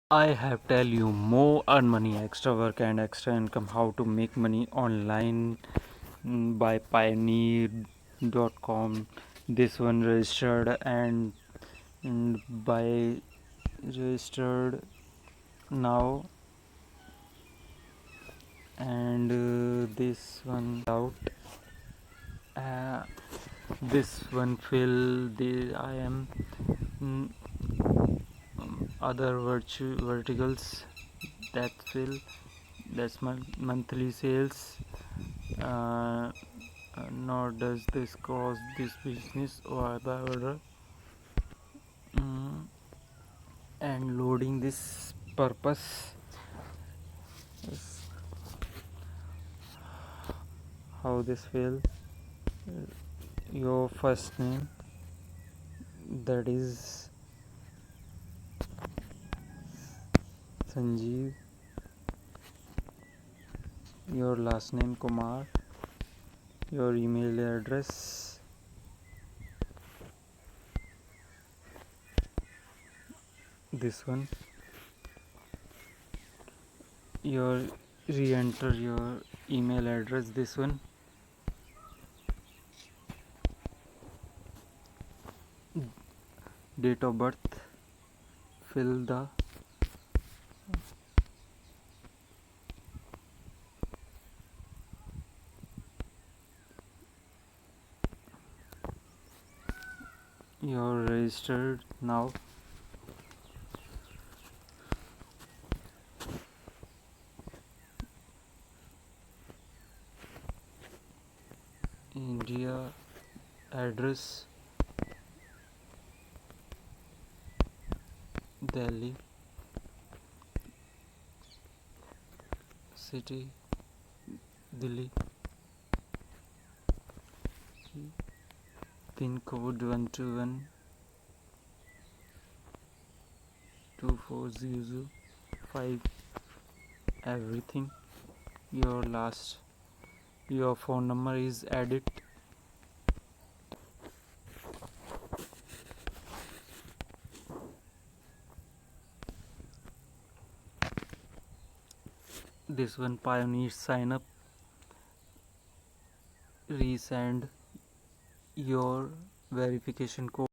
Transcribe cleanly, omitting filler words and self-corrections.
I have tell you more earn money, extra work and extra income, how to make money online by Payoneer.com. This one registered and by registered now, and this one out. Uh, this one fill the I am other verticals that fill, that's monthly sales. uh, Nor does this cause this business or by order. Mm, and loading this purpose is how this will your first name, that is Sanjeev, your last name Kumar, your email address, this one, your re-enter your email address, this one, date of birth, fill the you're registered now. India address, Delhi city, Delhi, pin code 1212405, everything. Your phone number is added. This one, Pioneer sign up, resend your verification code.